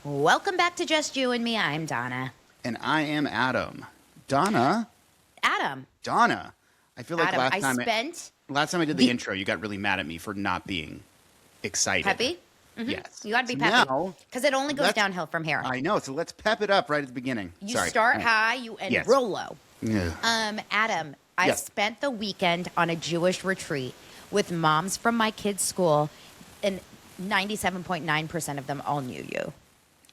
Welcome back to Just You and Me. I'm Donna. And I am Adam. Donna? Adam. Donna. I feel like Adam, last time I did the intro, you got really mad at me for not being excited. Peppy? Mm-hmm. Yes. You got to be So peppy. now, Because it only goes downhill from here. I know, so let's pep it up right at the beginning. You Sorry. start high, you end Yes. real low. Yeah. Adam, I Yes. spent the weekend on a Jewish retreat with moms from my kids' school, and 97.9% of them all knew you.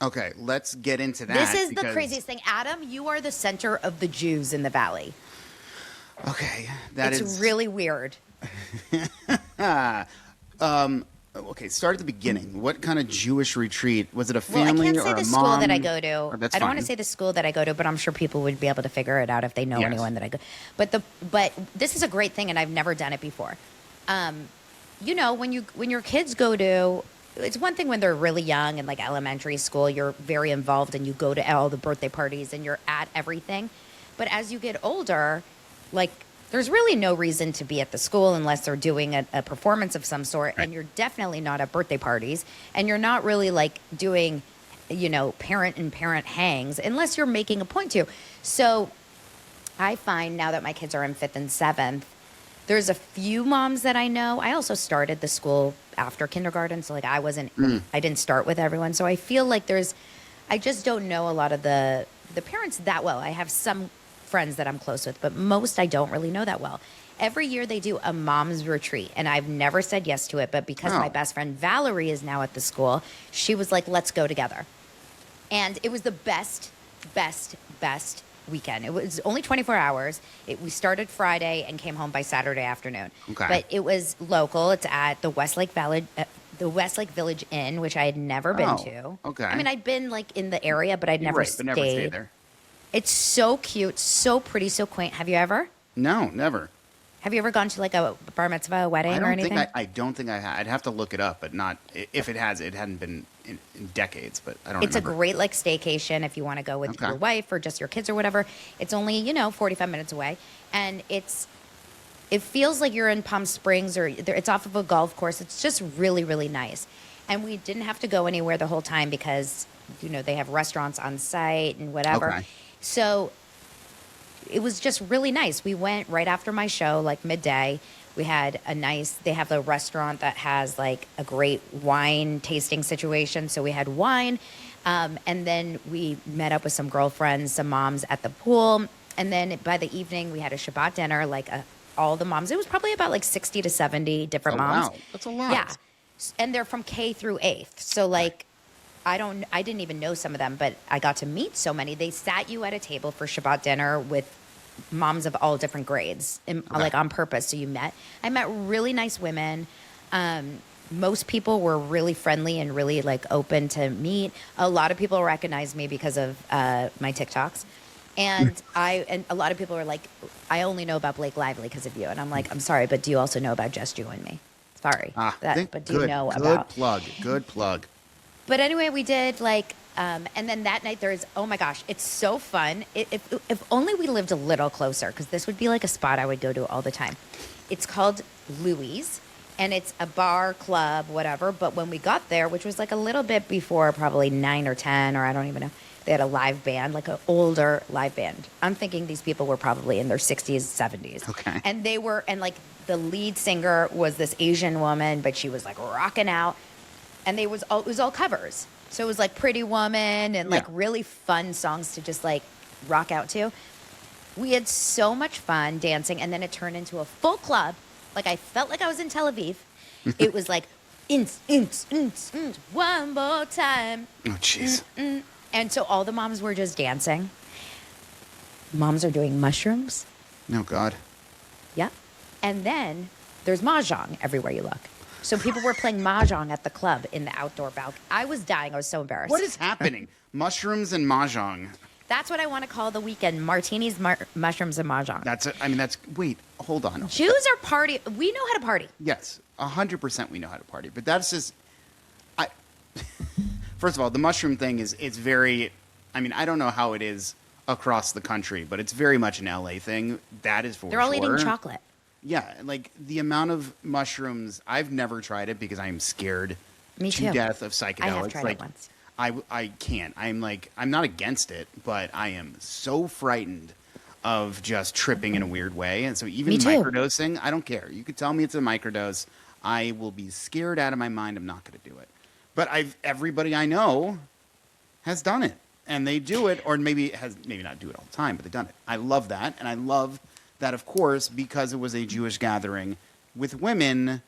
Okay, let's get into that. This is the craziest thing. Adam, you are the center of the Jews in the Valley. Okay, It's really weird. Okay, start at the beginning. What kind of Jewish retreat? Was it a family I can't or say a the mom? school that I go to. Oh, that's I don't want fine. to say the school that I go to, but I'm sure people would be able to figure it out if they know Yes. anyone that I go. But this is a great thing, and I've never done it before. You know, when your kids go to, it's one thing when they're really young and like elementary school, you're very involved and you go to all the birthday parties and you're at everything. But as you get older, like there's really no reason to be at the school unless they're doing a performance of some sort. Right. And you're definitely not at birthday parties. And you're not really like doing, parent and parent hangs unless you're making a point to. So I find now that my kids are in 5th and 7th, there's a few moms that I know. I also started the school after kindergarten. So like I didn't start with everyone. So I feel like I just don't know a lot of the parents that well. I have some friends that I'm close with, but most I don't really know that well. Every year they do a mom's retreat, and I've never said yes to it, but because my best friend Valerie is now at the school, she was like, let's go together. And it was the best weekend. It was only 24 hours. We started Friday and came home by Saturday afternoon. Okay. But it was local. It's at the Westlake Village Inn, which I had never been to. Okay. I mean, I'd been like in the area, but I'd never stayed. But never stayed there. It's so cute, so pretty, so quaint. Have you ever? No, never. Have you ever gone to like a bar mitzvah, a wedding, or anything? I don't think I had. I'd have to look it up, but not if it has. It hadn't been in decades, but I don't. It's remember. a great like staycation if you want to go with your wife or just your kids or whatever. It's only 45 minutes away, and it feels like you're in Palm Springs or it's off of a golf course. It's just really, really nice, and we didn't have to go anywhere the whole time because they have restaurants on site and whatever. Okay. So it was just really nice. We went right after my show, like midday. We had they have a restaurant that has like a great wine tasting situation. So we had wine. And then we met up with some girlfriends, some moms at the pool. And then by the evening, we had a Shabbat dinner, like all the moms. It was probably about like 60 to 70 different moms. Wow, that's a lot. Yeah. And they're from K through 8th. So like, I didn't even know some of them, but I got to meet so many. They sat you at a table for Shabbat dinner with moms of all different grades, like on purpose. So I met really nice women. Most people were really friendly and really like open to meet. A lot of people recognized me because of my TikToks. And a lot of people were like, I only know about Blake Lively because of you. And I'm like, I'm sorry, but do you also know about Just You and Me? Sorry. But do you know about... Good plug. But anyway, we did like, and then that night oh my gosh, it's so fun. If only we lived a little closer, because this would be like a spot I would go to all the time. It's called Louis, and it's a bar, club, whatever. But when we got there, which was like a little bit before probably 9 or 10, or I don't even know, they had a live band, like an older live band. I'm thinking these people were probably in their 60s, 70s. Okay. And like the lead singer was this Asian woman, but she was like rocking out. And it was all covers. So it was like Pretty Woman and like really fun songs to just like rock out to. We had so much fun dancing, and then it turned into a full club. Like I felt like I was in Tel Aviv. It was like, one more time. Oh, jeez. And so all the moms were just dancing. Moms are doing mushrooms. Oh, God. Yep. And then there's Mahjong everywhere you look. So people were playing Mahjong at the club in the outdoor balcony. I was dying. I was so embarrassed. What is happening? Mushrooms and Mahjong. That's what I want to call the weekend. Martinis, mushrooms, and Mahjong. Wait, hold on. Jews are party. We know how to party. Yes, 100% we know how to party. But that's just, first of all, the mushroom thing it's very, I don't know how it is across the country, but it's very much an LA thing. That is for sure. They're all eating chocolate. Yeah, like the amount of mushrooms, I've never tried it because I am scared Me to too. death of psychedelics. I have tried like, it once. I can't. I'm not against it, but I am so frightened of just tripping in a weird way. And so even Me too. microdosing, I don't care. You could tell me it's a microdose. I will be scared out of my mind. I'm not going to do it. But everybody I know has done it, and they do it, or maybe not do it all the time, but they've done it. I love that, and I love that, of course, because it was a Jewish gathering with women,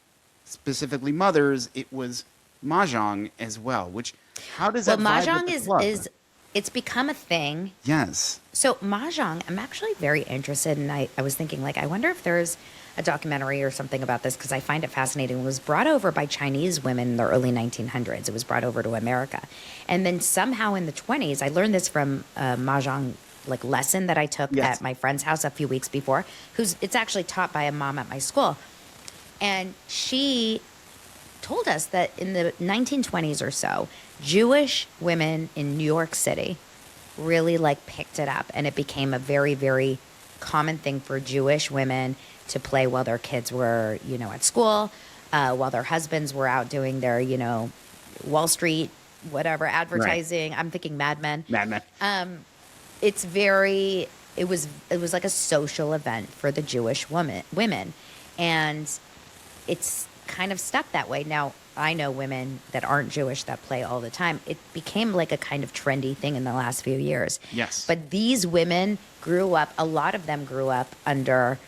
specifically mothers. It was Mahjong as well. Which, how does Well, that vibe Mahjong with the club? is it's become a thing. Yes. So Mahjong, I'm actually very interested, and I was thinking, like, I wonder if there's a documentary or something about this, because I find it fascinating. It was brought over by Chinese women in the early 1900s. It was brought over to America. And then somehow in the 20s, I learned this from a Mahjong like lesson that I took Yes. at my friend's house a few weeks before, it's actually taught by a mom at my school. And she told us that in the 1920s or so, Jewish women in New York City really like picked it up, and it became a very, very common thing for Jewish women to play while their kids were, at school, while their husbands were out doing their, Wall Street, whatever, advertising. Right. I'm thinking Mad Men. Mad Men. It was like a social event for the Jewish women. And it's kind of stuck that way. Now, I know women that aren't Jewish that play all the time. It became like a kind of trendy thing in the last few years. Yes. But these women grew up, a lot of them grew up under,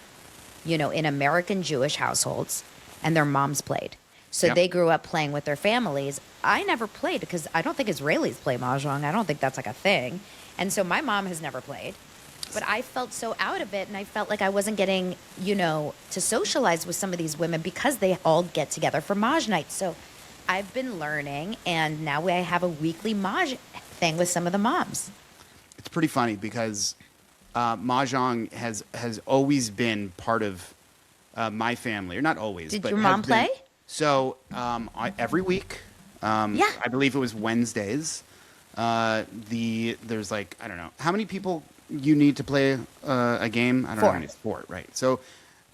in American Jewish households, and their moms played. So Yep. they grew up playing with their families. I never played because I don't think Israelis play Mahjong. I don't think that's like a thing. And so my mom has never played. But I felt so out of it, and I felt like I wasn't getting, to socialize with some of these women because they all get together for Maj night. So I've been learning, and now I have a weekly Maj thing with some of the moms. It's pretty funny because Mahjong has always been part of my family, or not always. Did but your has mom play? So every week, Yeah. I believe it was Wednesdays. There's like, I don't know how many people you need to play a game. I don't know how many. It's 4, right? So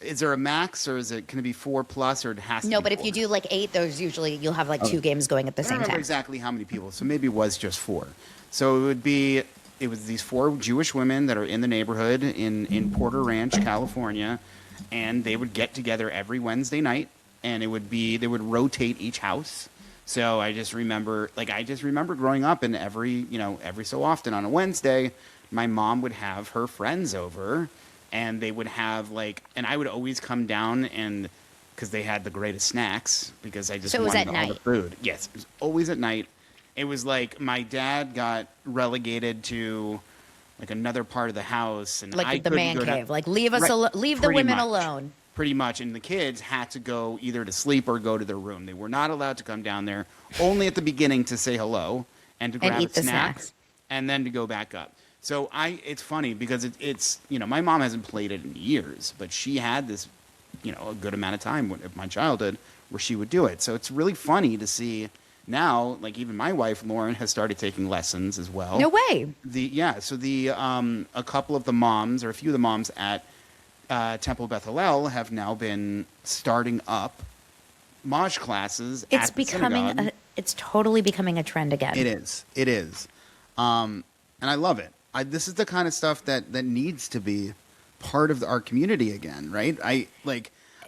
is there a max, or can it be 4 plus, or it has to No, be but if 4? you do like 8, those usually you'll have like 2 games going at the I don't same remember time. exactly how many people, so maybe it was just 4. So it was these 4 Jewish women that are in the neighborhood in Porter Ranch, California, and they would get together every Wednesday night, and they would rotate each house. So I just remember growing up, and every so often on a Wednesday, my mom would have her friends over, and they would have and I would always come down, and because they had the greatest snacks, because I just So it was wanted at all the night? food. Yes, it was always at night. It was like my dad got relegated to like another part of the house, and I Like the couldn't man go down- cave. Like leave us Right, leave the pretty women much. alone. Pretty much, and the kids had to go either to sleep or go to their room. They were not allowed to come down there, only at the beginning to say hello and to grab eat a the snack, snacks. and then to go back up. So it's funny because it's my mom hasn't played it in years, but she had this, a good amount of time of my childhood where she would do it. So it's really funny to see now, like even my wife Lauren has started taking lessons as well. No way. A couple of the moms, or a few of the moms at Temple Beth Hillel have now been starting up Maj classes It's at the synagogue. it's totally becoming a trend again. It is. And I love it. This is the kind of stuff that needs to be part of our community again, right?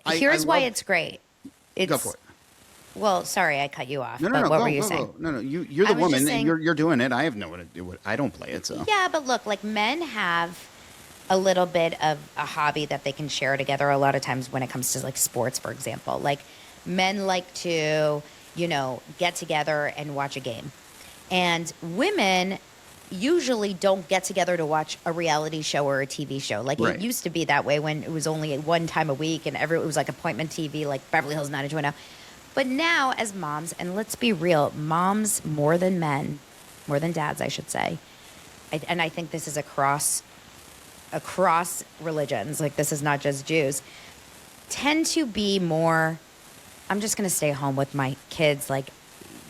Here's why it's great. Go for it. Well, sorry, I cut you off. No, but what go, were you go, saying? go. No, you're I the was just woman, saying- and you're doing it. I have no one to do it. I don't play it, so. Yeah, but look, like men have a little bit of a hobby that they can share together a lot of times when it comes to like sports, for example. Like men like to, get together and watch a game. And women usually don't get together to watch a reality show or a TV show. Like Right. it used to be that way when it was only one time a week and it was like appointment TV, like Beverly Hills 90210. But now as moms, and let's be real, moms more than men, more than dads, I should say. And I think this is across religions, like this is not just Jews, tend to be more, I'm just going to stay home with my kids. Like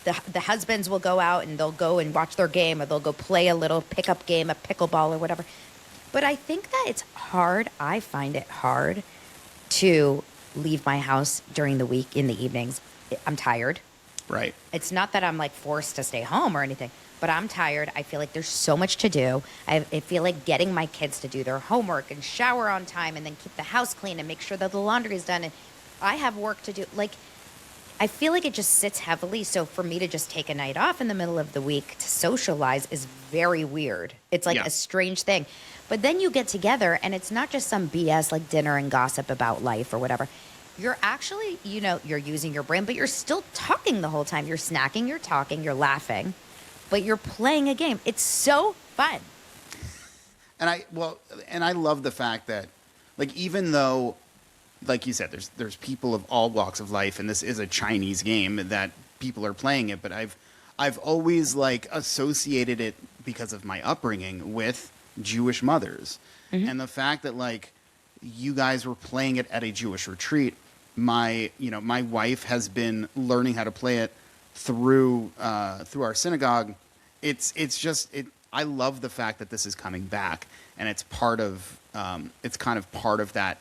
the husbands will go out and they'll go and watch their game, or they'll go play a little pickup game, a pickleball or whatever. But I think that it's hard. I find it hard to leave my house during the week in the evenings. I'm tired. Right. It's not that I'm like forced to stay home or anything, but I'm tired. I feel like there's so much to do. I feel like getting my kids to do their homework and shower on time and then keep the house clean and make sure that the laundry is done. And I have work to do. Like, I feel like it just sits heavily. So for me to just take a night off in the middle of the week to socialize is very weird. It's like Yeah. a strange thing. But then you get together and it's not just some BS like dinner and gossip about life or whatever. You're actually, you're using your brain, but you're still talking the whole time. You're snacking, you're talking, you're laughing, but you're playing a game. It's so fun. And I love the fact that, like, even though, like you said, there's people of all walks of life, and this is a Chinese game that people are playing it, but I've always like associated it because of my upbringing with Jewish mothers, and the fact that like you guys were playing it at a Jewish retreat. My wife has been learning how to play it through our synagogue. It's just I love the fact that this is coming back, and it's part of it's kind of part of that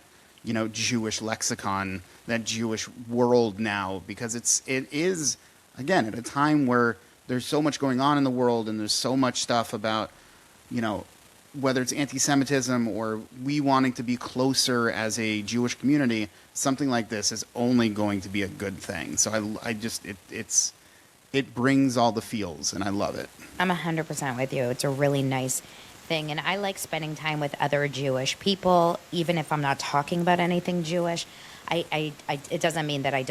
Jewish lexicon, that Jewish world now, because it is again at a time where there's so much going on in the world, and there's so much stuff about whether it's anti-Semitism or we wanting to be closer as a Jewish community. Something like this is only going to be a good thing. So it brings all the feels, and I love it. I'm 100% with you. It's a really nice thing. And I like spending time with other Jewish people, even if I'm not talking about anything Jewish. It doesn't mean that I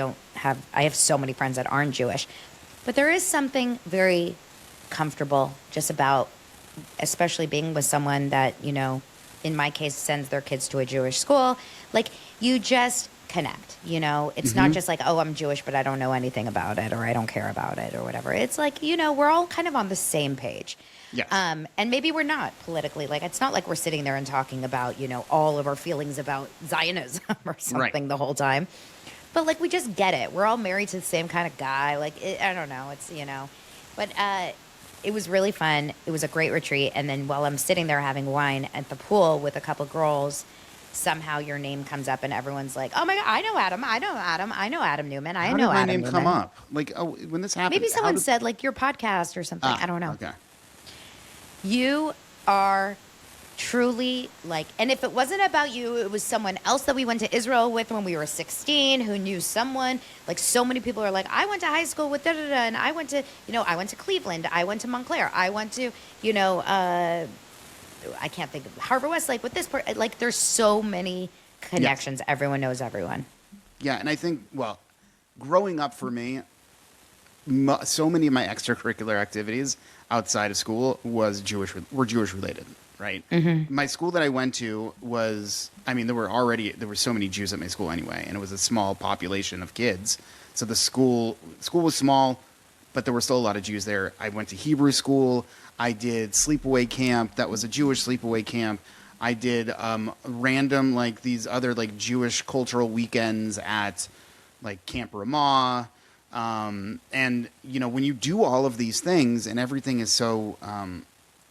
have so many friends that aren't Jewish. But there is something very comfortable just about, especially being with someone that, in my case, sends their kids to a Jewish school. Like, you just connect, It's not just like, oh, I'm Jewish, but I don't know anything about it, or I don't care about it, or whatever. It's like, we're all kind of on the same page. Yes. And maybe we're not politically. Like, it's not like we're sitting there and talking about, all of our feelings about Zionism or something the whole time. But, like, we just get it. We're all married to the same kind of guy. Like, I don't know. It's, But it was really fun. It was a great retreat. And then while I'm sitting there having wine at the pool with a couple girls, somehow your name comes up and everyone's like, oh my God, I know Adam. I know Adam. I know Adam Newman. I know Adam Newman. How did my name come up? Like, oh, when this happened? Maybe someone said, like, your podcast or something. I don't know. Okay. You are truly like, and if it wasn't about you, it was someone else that we went to Israel with when we were 16 who knew someone. Like, so many people are like, I went to high school with da-da-da, and I went to, I went to Cleveland, I went to Montclair, I went to, I can't think of Harvard Westlake with this part. Like, there's so many connections. Yes. Everyone knows everyone. Yeah, and I think, well, growing up for me, so many of my extracurricular activities outside of school were Jewish related, right? Mm-hmm. My school that I went to there were so many Jews at my school anyway, and it was a small population of kids. So the school was small, but there were still a lot of Jews there. I went to Hebrew school. I did sleepaway camp. That was a Jewish sleepaway camp. I did random, like, these other, like, Jewish cultural weekends at, like, Camp Ramah. And, when you do all of these things and everything is so... and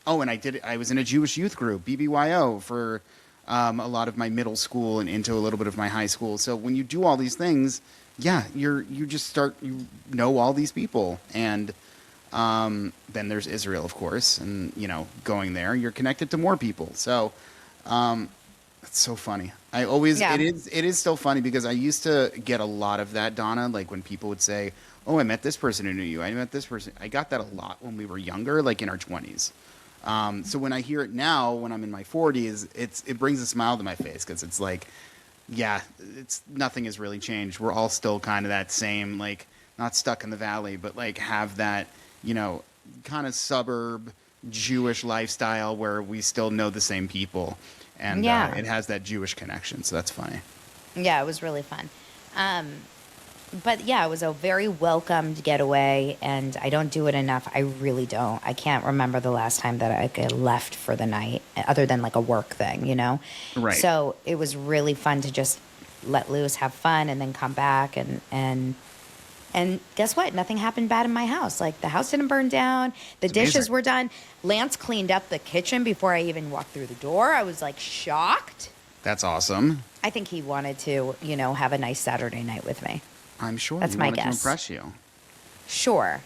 I was in a Jewish youth group, BBYO, for a lot of my middle school and into a little bit of my high school. So when you do all these things, yeah, you know all these people. And... then there's Israel, of course, and going there, you're connected to more people. So it's so funny. It is still funny because I used to get a lot of that, Donna, like when people would say, oh, I met this person who knew you, I met this person. I got that a lot when we were younger, like in our 20s. So when I hear it now, when I'm in my 40s, it brings a smile to my face because it's like, yeah, nothing has really changed. We're all still kind of that same, like, not stuck in the valley, but like have that, kind of suburb Jewish lifestyle where we still know the same people. And it has that Jewish connection. So that's funny. Yeah, it was really fun. But yeah, it was a very welcomed getaway, and I don't do it enough. I really don't. I can't remember the last time that I left for the night, other than like a work thing, Right. So it was really fun to just let loose, have fun, and then come back and guess what? Nothing happened bad in my house. Like, the house didn't burn down. The dishes were done. Lance cleaned up the kitchen before I even walked through the door. I was like shocked. That's awesome. I think he wanted to, have a nice Saturday night with me. I'm sure that's he my wanted guess. to impress you. Sure.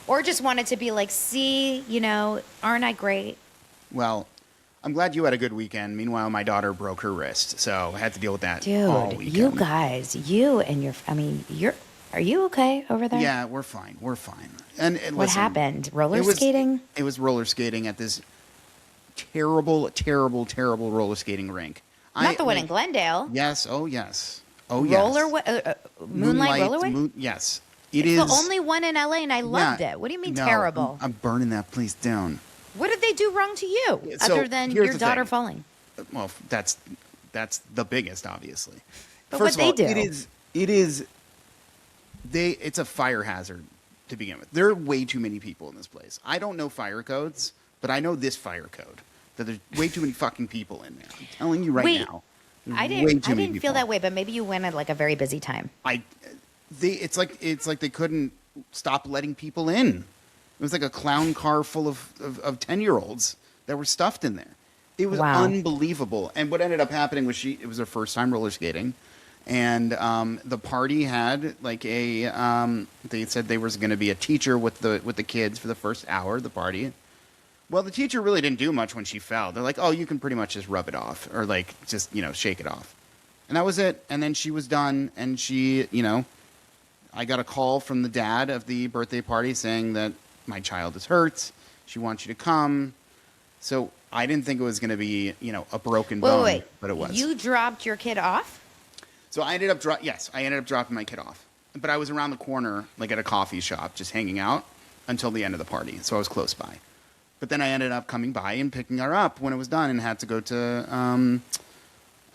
Or just wanted to be like, see, aren't I great? Well, I'm glad you had a good weekend. Meanwhile, my daughter broke her wrist, so I had to deal with that all Dude, weekend. you guys, you and are you okay over there? Yeah, we're fine. We're fine. And What listen, happened? Roller it was skating? it was roller skating at this terrible, terrible, terrible roller skating rink. Not the one in Glendale. Yes. Oh yes. Oh Roller, yes. Moonlight Rollerway? Yes. It's is the only one in LA, and I loved yeah, it. What do you mean no, terrible? I'm burning that place down. What did they do wrong to you, So, other than here's your the daughter thing. falling? Well, that's the biggest, obviously. But First what'd of they all, do? it's a fire hazard to begin with. There are way too many people in this place. I don't know fire codes, but I know this fire code. That there's way too many fucking people in there. I'm telling you right Wait, now. There's I way didn't. too I many didn't feel people. that way, but maybe you went at like a very busy time. It's like they couldn't stop letting people in. It was like a clown car full of 10-year-olds that were stuffed in there. It was Wow. unbelievable. And what ended up happening was it was her first time roller skating. And the party had like they said there was going to be a teacher with the kids for the first hour of the party. Well, the teacher really didn't do much when she fell. They're like, oh, you can pretty much just rub it off or like just, shake it off. And that was it. And then she was done. And she, I got a call from the dad of the birthday party saying that my child is hurt. She wants you to come. So I didn't think it was going to be, a broken bone, Wait. but it was. You dropped your kid off? So I ended up dropping my kid off. But I was around the corner, like at a coffee shop, just hanging out until the end of the party. So I was close by. But then I ended up coming by and picking her up when it was done and had to go to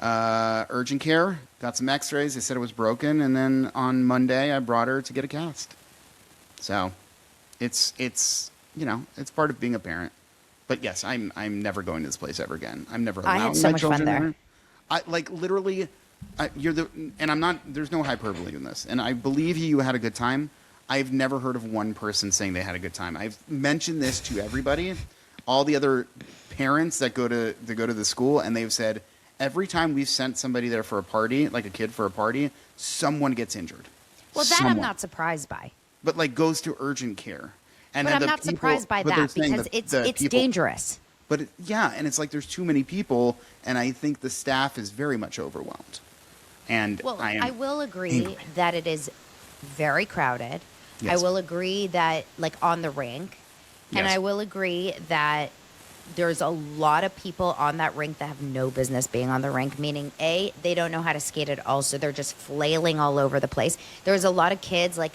urgent care. Got some x-rays. They said it was broken. And then on Monday, I brought her to get a cast. So it's part of being a parent. But yes, I'm never going to this place ever again. I'm never allowing I had so my much children fun there. there. I like literally, and I'm not. There's no hyperbole in this. And I believe you had a good time. I've never heard of one person saying they had a good time. I've mentioned this to everybody, all the other parents that go to the school, and they've said every time we've sent somebody there for a party, like a kid for a party, someone gets injured. Well, that Someone. I'm not surprised by. But like goes to urgent care. And But then I'm the not people- surprised by but they're that saying because the it's people- dangerous. But and it's like there's too many people, and I think the staff is very much overwhelmed. And Well, I will agree angry. that it is very crowded. Yes. I will agree that, like, on the rink. And Yes. I will agree that there's a lot of people on that rink that have no business being on the rink, meaning, A, they don't know how to skate at all, so they're just flailing all over the place. There's a lot of kids, like,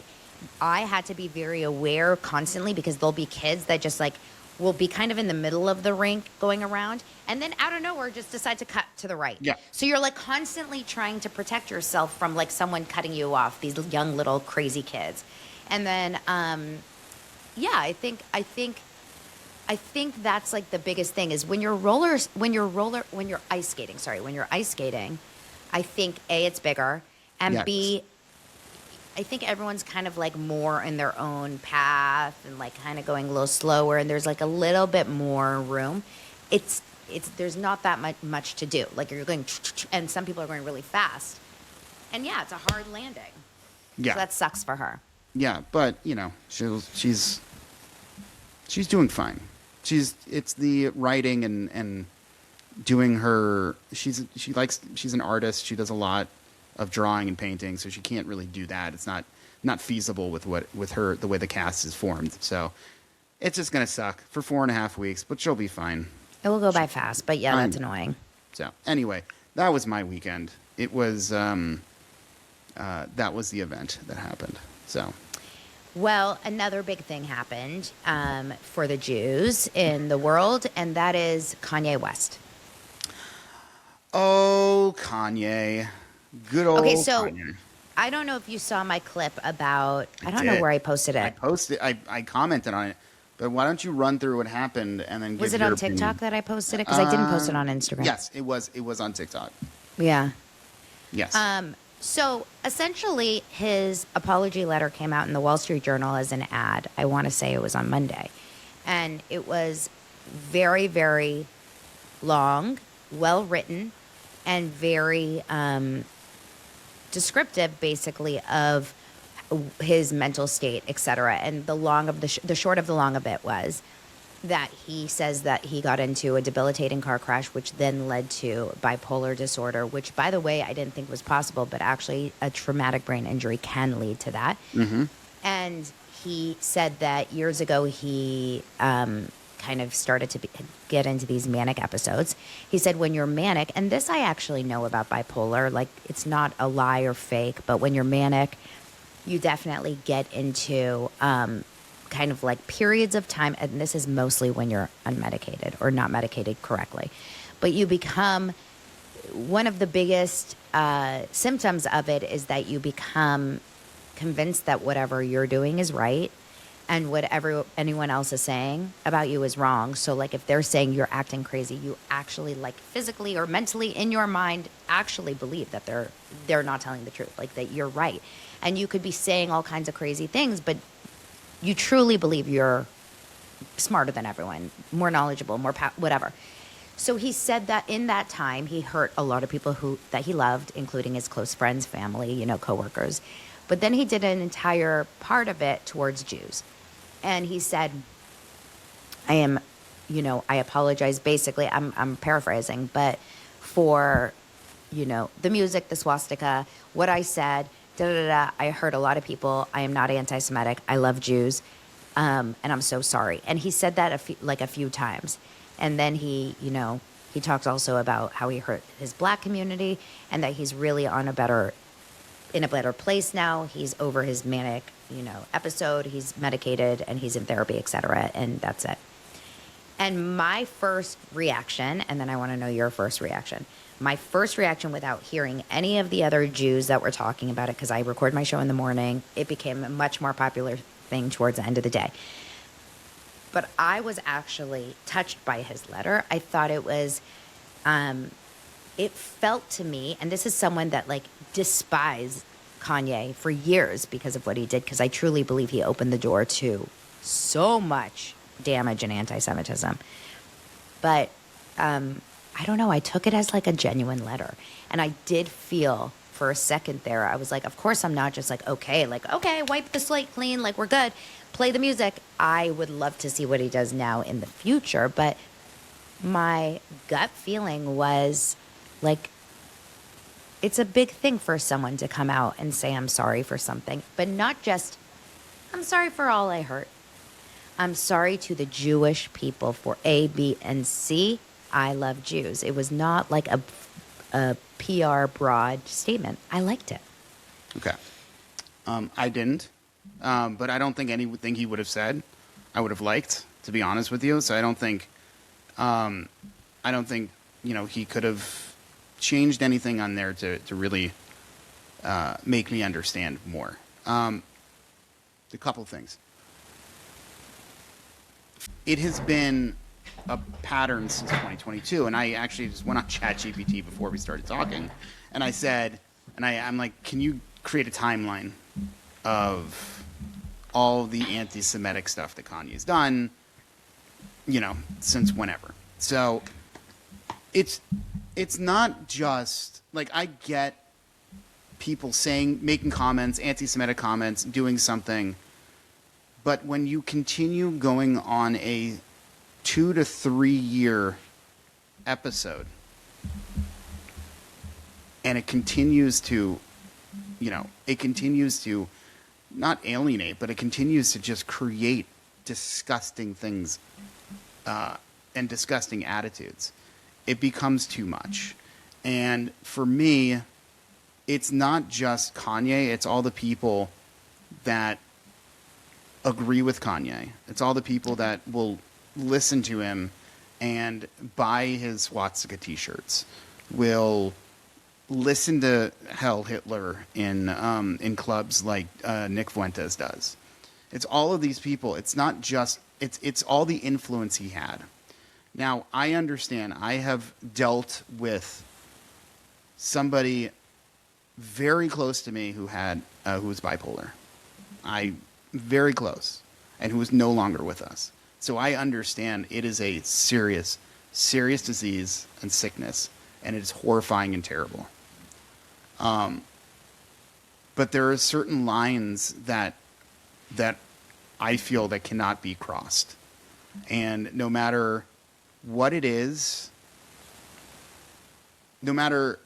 I had to be very aware constantly because there'll be kids that just, like, will be kind of in the middle of the rink going around and then out of nowhere just decide to cut to the right. Yeah. So you're like constantly trying to protect yourself from like someone cutting you off, these young little crazy kids. And then I think that's like the biggest thing is when you're ice skating, I think A, it's bigger, and Yes. B, I think everyone's kind of like more in their own path and like kind of going a little slower, and there's like a little bit more room. It's there's not that much to do. Like you're going, and some people are going really fast, and yeah, it's a hard landing. Yeah. So that sucks for her. Yeah, but she's doing fine. It's the writing and doing her. She's an artist. She does a lot of drawing and painting, so she can't really do that. It's not feasible with her the way the cast is formed. So it's just gonna suck for 4.5 weeks, but she'll be fine. It will go by fast, but yeah, that's annoying. So anyway, that was my weekend. It was that was the event that happened. So. Well, another big thing happened for the Jews in the world, and that is Kanye West. Oh, Kanye. Good old Kanye. I don't know if you saw my clip about, I don't know did. where I posted it. I commented on it, but why don't you run through what happened and then Was give it your on TikTok opinion? that I posted it? Because I didn't post it on Instagram. Yes, it was on TikTok. Yeah. Yes. So essentially, his apology letter came out in the Wall Street Journal as an ad. I want to say it was on Monday. And it was very, very long, well written, and very descriptive, basically, of his mental state, etc. And the long of the short of the long of it was that he says that he got into a debilitating car crash, which then led to bipolar disorder, which, by the way, I didn't think was possible, but actually a traumatic brain injury can lead to that. Mm-hmm. And he said that years ago he kind of started to get into these manic episodes. He said when you're manic, and this I actually know about bipolar, like it's not a lie or fake, but when you're manic, you definitely get into kind of like periods of time, and this is mostly when you're unmedicated or not medicated correctly, but you become, one of the biggest symptoms of it is that you become convinced that whatever you're doing is right and whatever anyone else is saying about you is wrong. So like if they're saying you're acting crazy, you actually like physically or mentally in your mind actually believe that they're not telling the truth, like that you're right. And you could be saying all kinds of crazy things, but you truly believe you're smarter than everyone, more knowledgeable, whatever. So he said that in that time, he hurt a lot of people that he loved, including his close friends, family, coworkers. But then he did an entire part of it towards Jews. And he said, I apologize. Basically, I'm paraphrasing, but for, the music, the swastika, what I said, I hurt a lot of people. I am not anti-Semitic. I love Jews. And I'm so sorry. And he said that a few times. And then he talked also about how he hurt his black community and that he's really in a better place now. He's over his manic, episode. He's medicated and he's in therapy, etc. And that's it. And my first reaction, and then I want to know your first reaction. My first reaction, without hearing any of the other Jews that were talking about it, because I record my show in the morning, it became a much more popular thing towards the end of the day. But I was actually touched by his letter. I thought it was, it felt to me, and this is someone that like despised Kanye for years because of what he did, because I truly believe he opened the door to so much damage and anti-Semitism. But I don't know, I took it as like a genuine letter. And I did feel for a second there, I was like, of course I'm not just like, okay, wipe the slate clean, like we're good, play the music. I would love to see what he does now in the future. But my gut feeling was like, it's a big thing for someone to come out and say, I'm sorry for something, but not just, I'm sorry for all I hurt. I'm sorry to the Jewish people for A, B, and C. I love Jews. It was not like a PR broad statement. I liked it. Okay. I didn't. But I don't think anything he would have said I would have liked, to be honest with you. So I don't think he could have changed anything on there to really make me understand more. A couple things. It has been a pattern since 2022, and I actually just went on ChatGPT before we started talking, and I said, I'm like, can you create a timeline of all the anti-Semitic stuff that Kanye's done, since whenever. So it's not just like, I get people making comments, anti-Semitic comments, doing something, but when you continue going on a 2 to 3 year episode and it continues to not alienate, but it continues to just create disgusting things and disgusting attitudes, it becomes too much. And for me, it's not just Kanye, it's all the people that agree with Kanye. It's all the people that will listen to him and buy his swastika t-shirts, will listen to Hell Hitler in clubs like Nick Fuentes does. It's all of these people. It's not just, it's all the influence he had. Now, I understand. I have dealt with somebody very close to me who was bipolar. Very close, and who is no longer with us. So I understand it is a serious, serious disease and sickness, and it is horrifying and terrible. but there are certain lines that I feel that cannot be crossed. And no matter what it is, no matter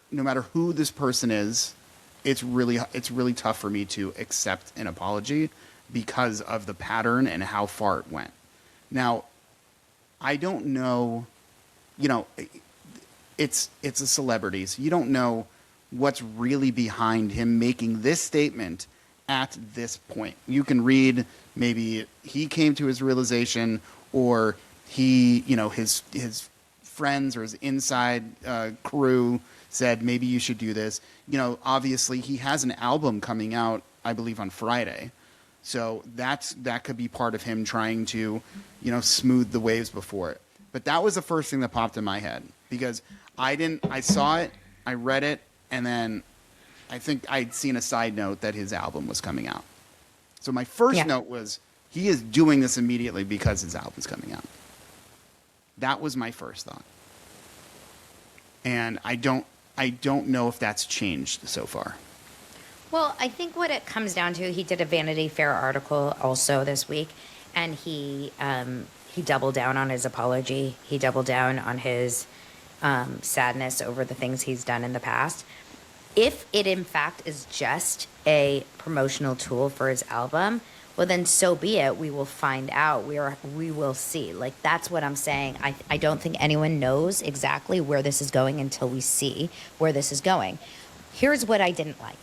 who this person is, it's really tough for me to accept an apology because of the pattern and how far it went. Now, I don't know, it's a celebrity, so you don't know what's really behind him making this statement at this point. You can read maybe he came to his realization, or he, his friends or his inside crew said maybe you should do this. Obviously he has an album coming out, I believe, on Friday. So that could be part of him trying to, smooth the waves before it. But that was the first thing that popped in my head, because I saw it, I read it, and then I think I'd seen a side note that his album was coming out. So my first note was, he is doing this immediately because his album's coming out. That was my first thought. And I don't know if that's changed so far. Well, I think what it comes down to, he did a Vanity Fair article also this week, and he doubled down on his apology. He doubled down on his sadness over the things he's done in the past. If it in fact is just a promotional tool for his album, well then so be it. We will find out. We will see. Like, that's what I'm saying. I don't think anyone knows exactly where this is going until we see where this is going. Here's what I didn't like.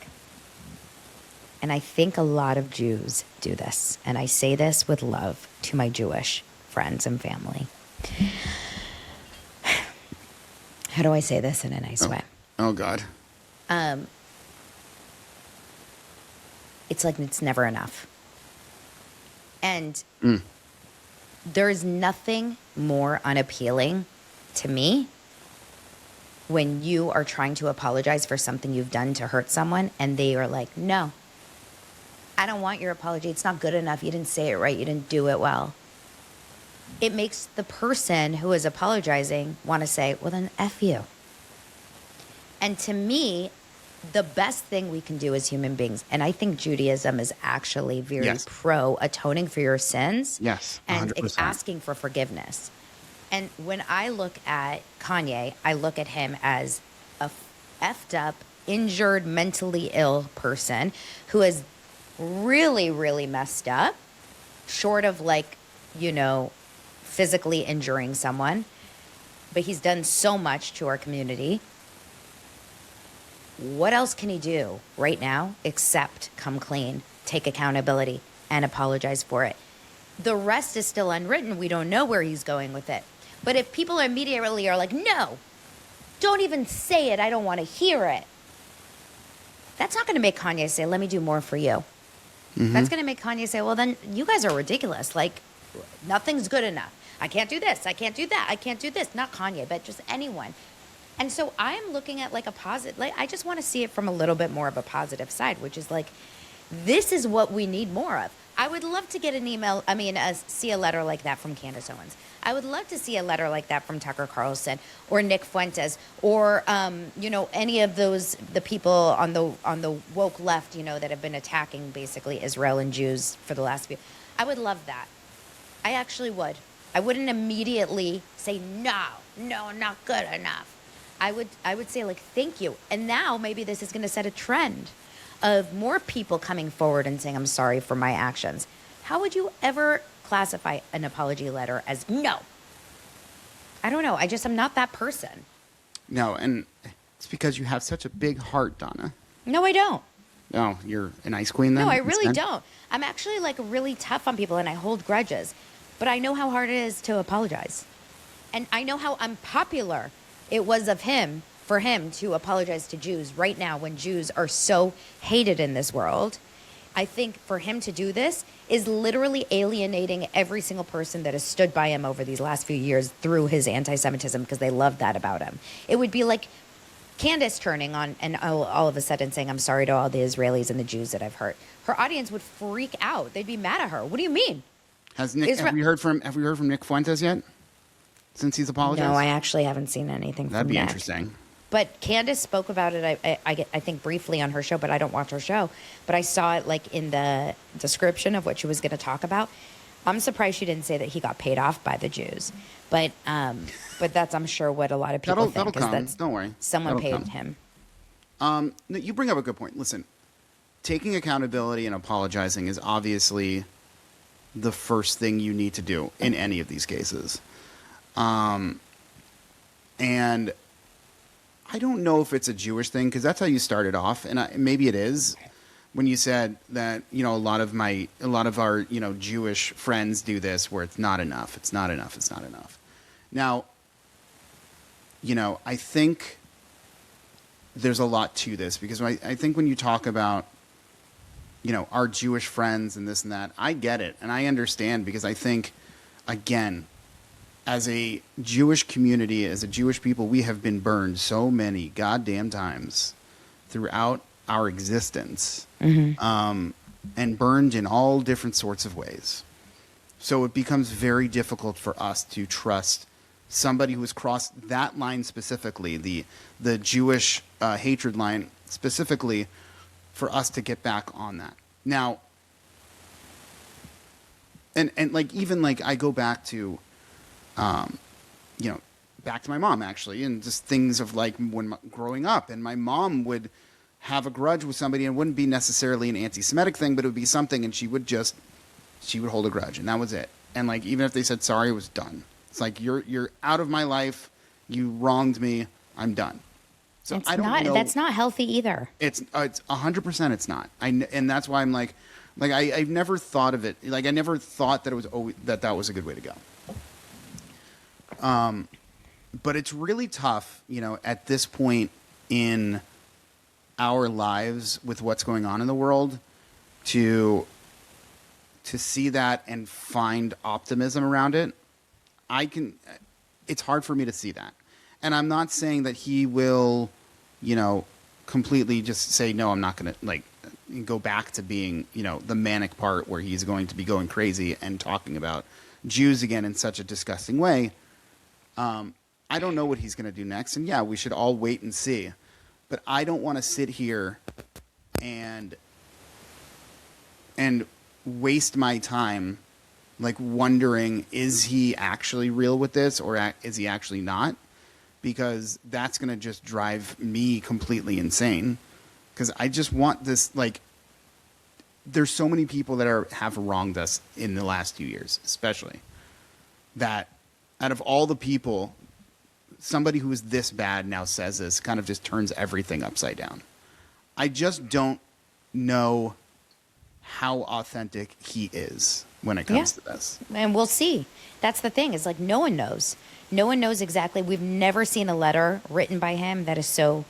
And I think a lot of Jews do this. And I say this with love to my Jewish friends and family. How do I say this in a nice way? Oh, God. It's like it's never enough. And there's nothing more unappealing to me when you are trying to apologize for something you've done to hurt someone and they are like, no, I don't want your apology. It's not good enough. You didn't say it right. You didn't do it well. It makes the person who is apologizing want to say, well, then F you. And to me, the best thing we can do as human beings, and I think Judaism is actually very pro atoning for your sins. Yes, 100%. And asking for forgiveness. And when I look at Kanye, I look at him as a effed up, injured, mentally ill person who has really, really messed up, short of physically injuring someone. But he's done so much to our community. What else can he do right now except come clean, take accountability, and apologize for it? The rest is still unwritten. We don't know where he's going with it. But if people immediately are like, no, don't even say it, I don't want to hear it, that's not going to make Kanye say, let me do more for you. Mm-hmm. That's going to make Kanye say, well, then you guys are ridiculous. Like, nothing's good enough. I can't do this. I can't do that. I can't do this. Not Kanye, but just anyone. And so I am looking at like a positive, I just want to see it from a little bit more of a positive side, which is like, this is what we need more of. I would love to get see a letter like that from Candace Owens. I would love to see a letter like that from Tucker Carlson or Nick Fuentes or, any of the people on the woke left, that have been attacking basically Israel and Jews for the last few. I would love that. I actually would. I wouldn't immediately say, no, not good enough. I would say, like, thank you. And now maybe this is going to set a trend of more people coming forward and saying, I'm sorry for my actions. How would you ever classify an apology letter as no? I don't know. I'm not that person. No, and it's because you have such a big heart, Donna. No, I don't. Oh, you're an ice queen then? No, I really don't. I'm actually like really tough on people and I hold grudges. But I know how hard it is to apologize. And I know how unpopular it was for him to apologize to Jews right now when Jews are so hated in this world. I think for him to do this is literally alienating every single person that has stood by him over these last few years through his anti-Semitism because they love that about him. It would be like Candace turning on and all of a sudden saying, I'm sorry to all the Israelis and the Jews that I've hurt. Her audience would freak out. They'd be mad at her. What do you mean? Have we heard from Nick Fuentes yet? Since he's apologized? No, I actually haven't seen anything from Nick. That'd be interesting. But Candace spoke about it, I think, briefly on her show, but I don't watch her show. But I saw it, like, in the description of what she was going to talk about. I'm surprised she didn't say that he got paid off by the Jews. But that's, I'm sure, what a lot of people That'll think is come. that Don't worry. someone That'll paid come. him. No, you bring up a good point. Listen, taking accountability and apologizing is obviously the first thing you need to do in any of these cases. And I don't know if it's a Jewish thing, because that's how you started off, and maybe it is, when you said that, you know, a lot of our, you know, Jewish friends do this, where it's not enough, it's not enough, it's not enough. Now, you know, I think there's a lot to this, because I think when you talk about, you know, our Jewish friends and this and that, I get it and I understand, because I think, again, as a Jewish community, as a Jewish people, we have been burned so many goddamn times throughout our existence, and burned in all different sorts of ways. So it becomes very difficult for us to trust somebody who has crossed that line specifically, the Jewish hatred line specifically, for us to get back on that. Now, and like, even like, I go back to, you know, back to my mom, actually, and just things of like when growing up, and my mom would have a grudge with somebody, and it wouldn't be necessarily an anti-Semitic thing, but it would be something, and she would hold a grudge, and that was it. And like, even if they said sorry, it was done. It's like, you're out of my life. You wronged me. I'm done. So I don't know. That's not healthy either. It's 100%. It's not. And that's why I'm like I've never thought of it. Like, I never thought that it was always, that was a good way to go. But it's really tough, you know, at this point in our lives with what's going on in the world, to see that and find optimism around it. It's hard for me to see that. And I'm not saying that he will, you know, completely just say, no, I'm not going to, like, go back to being, you know, the manic part where he's going to be going crazy and talking about Jews again in such a disgusting way. I don't know what he's going to do next. And yeah, we should all wait and see. But I don't want to sit here and waste my time, like, wondering, is he actually real with this, or is he actually not? Because that's going to just drive me completely insane. Because I just want this, like, there's so many people that have wronged us in the last 2 years, especially, that out of all the people, somebody who is this bad now says this, kind of just turns everything upside down. I just don't know how authentic he is when it comes to this. And we'll see. That's the thing, is like, no one knows. No one knows exactly. We've never seen a letter written by him that is so,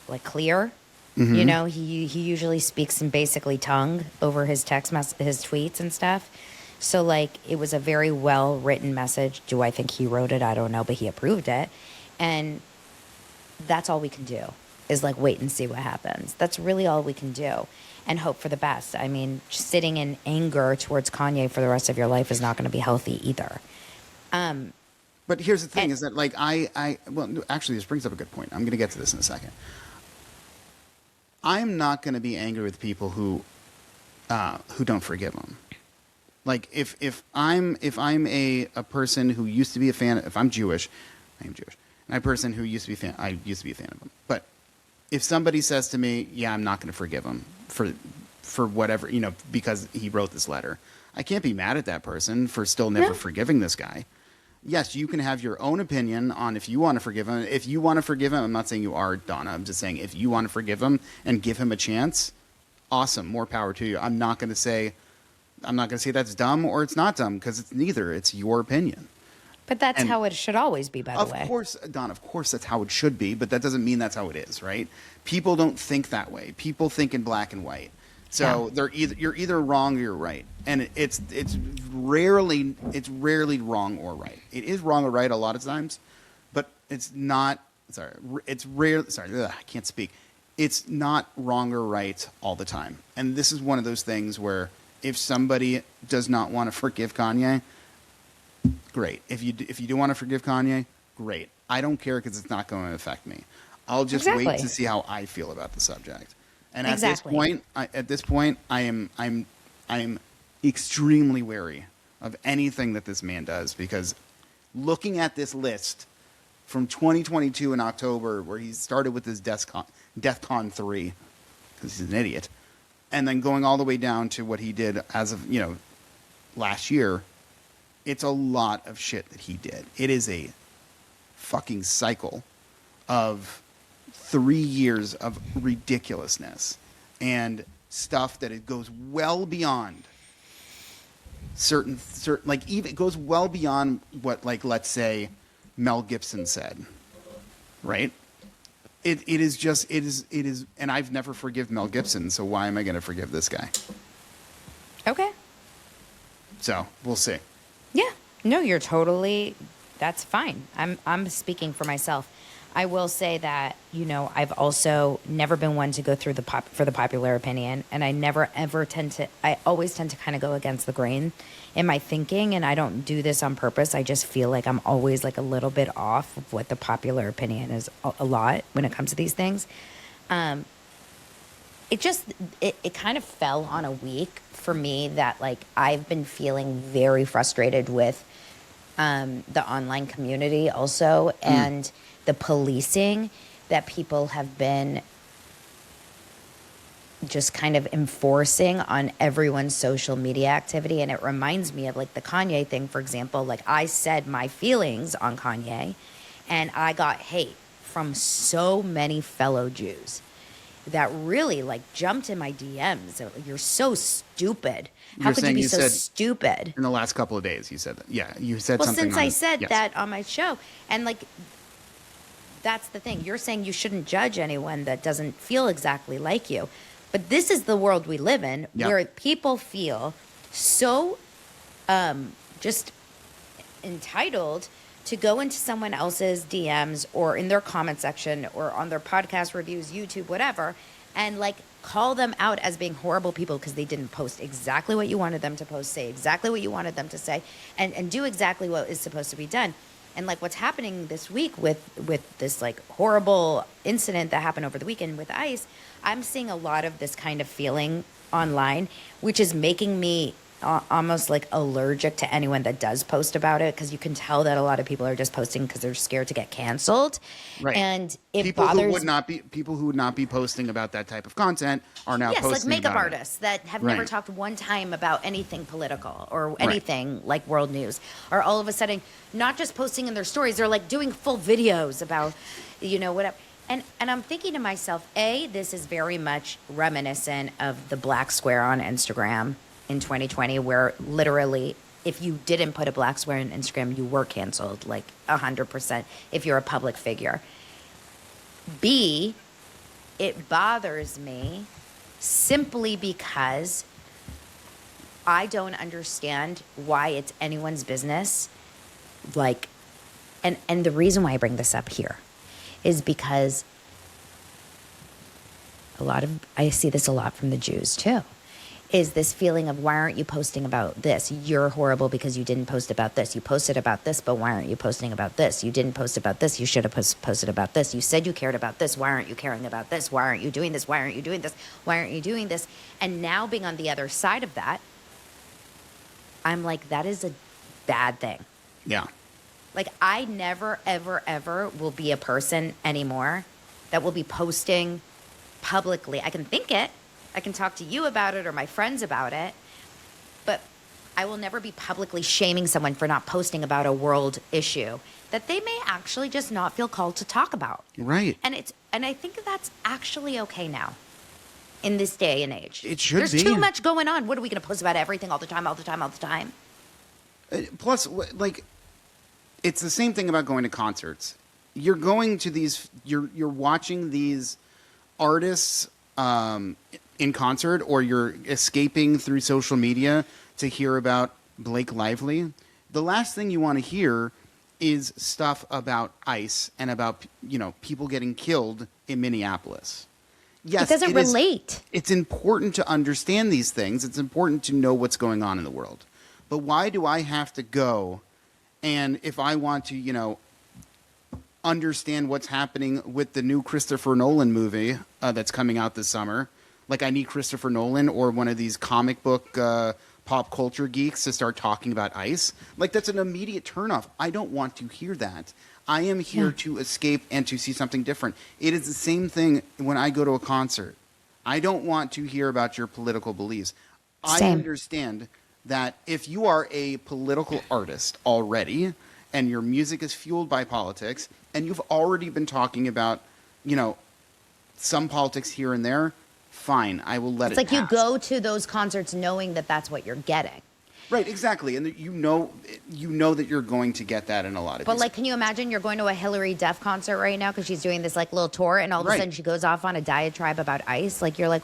like, clear. Mm-hmm. You know, he usually speaks in basically tongue over his his tweets and stuff. So, like, it was a very well written message. Do I think he wrote it? I don't know, but he approved it. And that's all we can do, is like wait and see what happens. That's really all we can do, and hope for the best. I mean, just sitting in anger towards Kanye for the rest of your life is not going to be healthy either. But here's the thing, is that, like, well, actually, this brings up a good point. I'm going to get to this in a second. I'm not going to be angry with people who don't forgive him. Like, if I'm a person who used to be a fan, if I'm Jewish, I am Jewish, and I'm a person who used to be I used to be a fan of him. But if somebody says to me, yeah, I'm not going to forgive him for whatever, you know, because he wrote this letter, I can't be mad at that person for still never forgiving this guy. Yes, you can have your own opinion on if you want to forgive him. If you want to forgive him, I'm not saying you are, Donna. I'm just saying, if you want to forgive him and give him a chance, awesome, more power to you. I'm not going to say that's dumb or it's not dumb, because it's neither. It's your opinion. But that's how it should always be, by the way. Of course, Don, of course that's how it should be, but that doesn't mean that's how it is, right? People don't think that way. People think in black and white. So you're either wrong or you're right. And it's rarely wrong or right. It is wrong or right a lot of times, but it's not, it's rare, I can't speak. It's not wrong or right all the time. And this is one of those things where if somebody does not want to forgive Kanye, great. If you do want to forgive Kanye, great. I don't care, because it's not going to affect me. I'll just wait Exactly. to see how I feel about the subject. And Exactly. at this point, I'm extremely wary of anything that this man does, because looking at this list from 2022 in October, where he started with his DEFCON 3, because he's an idiot, and then going all the way down to what he did as of, last year, it's a lot of shit that he did. It is a fucking cycle of 3 years of ridiculousness and stuff that it goes well beyond certain like, even it goes well beyond what, like, let's say Mel Gibson said, right? It is, and I've never forgive Mel Gibson, so why am I going to forgive this guy? Okay. So we'll see. Yeah. No, you're totally, that's fine. I'm speaking for myself. I will say that, I've also never been one to go through for the popular opinion, and I always tend to kind of go against the grain in my thinking, and I don't do this on purpose. I just feel like I'm always like a little bit off of what the popular opinion is a lot when it comes to these things. It kind of fell on a week for me that, like, I've been feeling very frustrated with the online community also, and the policing that people have been just kind of enforcing on everyone's social media activity. And it reminds me of, like, the Kanye thing, for example. Like, I said my feelings on Kanye, and I got hate from so many fellow Jews that really, like, jumped in my DMs. They're like, "You're so stupid. How You're could you saying be you so said stupid?" in the last couple of days, you said that. Yeah, you said Well, something. since I said yes. that on my show, and, like, that's the thing. You're saying you shouldn't judge anyone that doesn't feel exactly like you. But this is the world we live in, Yep. where people feel so just entitled to go into someone else's DMs or in their comment section or on their podcast reviews, YouTube, whatever, and, like, call them out as being horrible people because they didn't post exactly what you wanted them to post, say exactly what you wanted them to say, and do exactly what is supposed to be done. And, like, what's happening this week with this, like, horrible incident that happened over the weekend with ICE, I'm seeing a lot of this kind of feeling online, which is making me almost, like, allergic to anyone that does post about it, because you can tell that a lot of people are just posting because they're scared to get canceled. Right. And it people bothers who would not be posting about that type of content are now yes, posting like makeup about it. artists that have never Right. talked one time about anything political or Right. anything like world news, are all of a sudden not just posting in their stories, they're, like, doing full videos about, whatever. And I'm thinking to myself, this is very much reminiscent of the black square on Instagram in 2020, where literally, if you didn't put a black square on Instagram, you were canceled, like 100%, if you're a public figure. B, it bothers me simply because I don't understand why it's anyone's business. Like, and the reason why I bring this up here is because I see this a lot from the Jews too, is this feeling of, why aren't you posting about this? You're horrible because you didn't post about this. You posted about this, but why aren't you posting about this? You didn't post about this. You should have posted about this. You said you cared about this. Why aren't you caring about this? Why aren't you doing this? Why aren't you doing this? Why aren't you doing this? And now, being on the other side of that, I'm like, that is a bad thing. Yeah. Like, I never, ever, ever will be a person anymore that will be posting publicly. I can think it. I can talk to you about it or my friends about it. But I will never be publicly shaming someone for not posting about a world issue that they may actually just not feel called to talk about. Right. And I think that's actually okay now in this day and age. It should There's be. too much going on. What are we going to post about everything all the time, all the time, all the time? Plus, like, it's the same thing about going to concerts. You're going to these, you're watching these artists in concert, or you're escaping through social media to hear about Blake Lively. The last thing you want to hear is stuff about ICE and about, people getting killed in Minneapolis. Yes, It doesn't relate. It's important to understand these things. It's important to know what's going on in the world. But why do I have to go, and if I want to, understand what's happening with the new Christopher Nolan movie that's coming out this summer. Like, I need Christopher Nolan or one of these comic book pop culture geeks to start talking about ICE. Like, that's an immediate turnoff. I don't want to hear that. I am here to escape and to see something different. It is the same thing when I go to a concert. I don't want to hear about your political beliefs. I understand that if you are a political artist already and your music is fueled by politics and you've already been talking about, you know, some politics here and there, fine, I will let it pass. It's like you go to those concerts knowing that that's what you're getting. Right, exactly. And you know that you're going to get that in a lot of But these like, can you imagine you're going to a Hillary Duff concert right now because she's doing this like little tour, and all of a sudden she goes off on a diatribe about ICE? Like, you're like,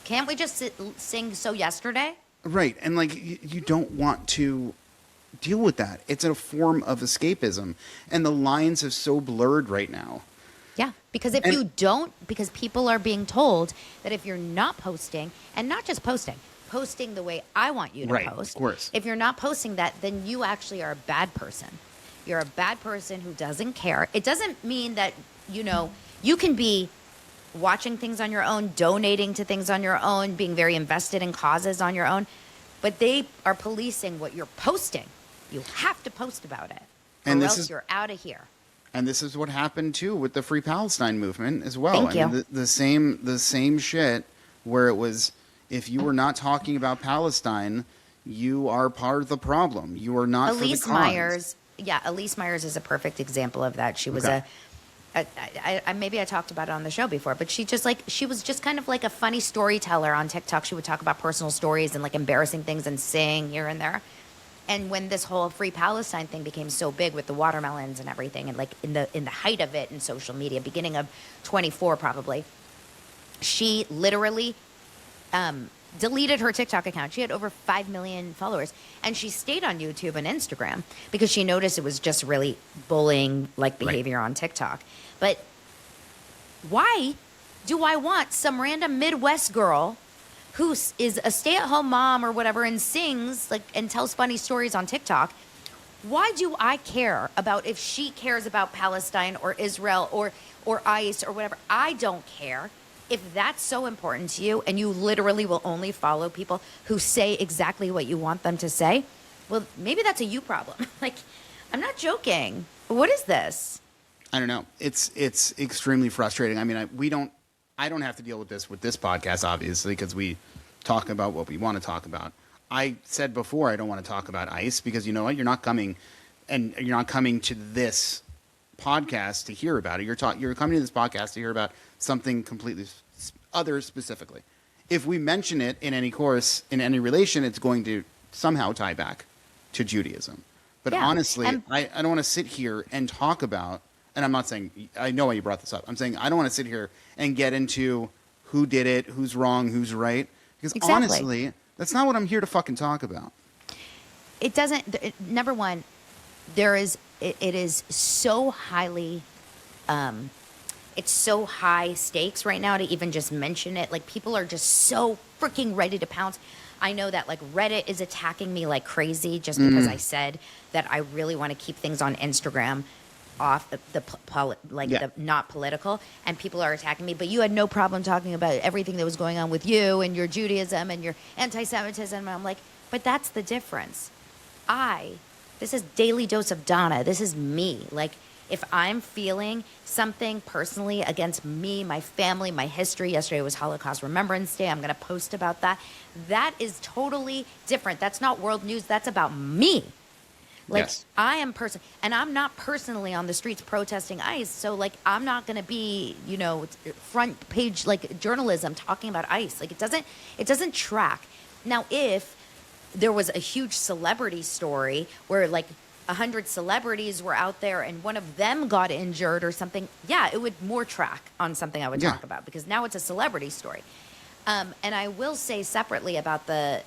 can't we just sing So Yesterday? Right, and like you don't want to deal with that. It's a form of escapism, and the lines are so blurred right now. Yeah, because because people are being told that if you're not posting, and not just posting the way I want you to post. Of course. If you're not posting that, then you actually are a bad person. You're a bad person who doesn't care. It doesn't mean that, you can be watching things on your own, donating to things on your own, being very invested in causes on your own, but they are policing what you're posting. You have to post about it, or else you're out of here. And this is what happened too with the Free Palestine movement as well. Thank you. The same shit where it was, if you were not talking about Palestine, you are part of the problem. You are not Elise for the cause. Myers. Yeah, Elise Myers is a perfect example of that. She was maybe I talked about it on the show before, but she was just kind of like a funny storyteller on TikTok. She would talk about personal stories and like embarrassing things and sing here and there. And when this whole Free Palestine thing became so big with the watermelons and everything, and like in the height of it in social media, beginning of 24 probably, she literally deleted her TikTok account. She had over 5 million followers, and she stayed on YouTube and Instagram because she noticed it was just really bullying like behavior on TikTok. But why do I want some random Midwest girl who is a stay-at-home mom or whatever and sings like and tells funny stories on TikTok? Why do I care about if she cares about Palestine or Israel or ICE or whatever? I don't care. If that's so important to you and you literally will only follow people who say exactly what you want them to say, well, maybe that's a you problem. Like, I'm not joking. What is this? I don't know. It's extremely frustrating. I mean, I don't have to deal with this podcast, obviously, because we talk about what we want to talk about. I said before I don't want to talk about ICE because you know what? You're not coming to this podcast to hear about it. You're coming to this podcast to hear about something completely other specifically. If we mention it in any course, in any relation, it's going to somehow tie back to Judaism. But honestly, I don't want to sit here and talk about, and I'm not saying, I know why you brought this up. I'm saying I don't want to sit here and get into who did it, who's wrong, who's right. Because honestly, that's not what I'm here to fucking talk about. It doesn't, number one, it is so highly, it's so high stakes right now to even just mention it. Like, people are just so freaking ready to pounce. I know that like Reddit is attacking me like crazy just because I said that I really want to keep things on Instagram off the not political, and people are attacking me. But you had no problem talking about everything that was going on with you and your Judaism and your anti-Semitism. And I'm like, but that's the difference. This is Daily Dose of Donna. This is me. Like, if I'm feeling something personally against me, my family, my history, yesterday was Holocaust Remembrance Day, I'm going to post about that. That is totally different. That's not world news. That's about me. Like, yes. I am and I'm not personally on the streets protesting ICE. So like, I'm not going to be, front page, like journalism talking about ICE. Like, it doesn't track. Now, if there was a huge celebrity story where like 100 celebrities were out there and one of them got injured or something, it would more track on something I would talk about, because now it's a celebrity story. And I will say separately about that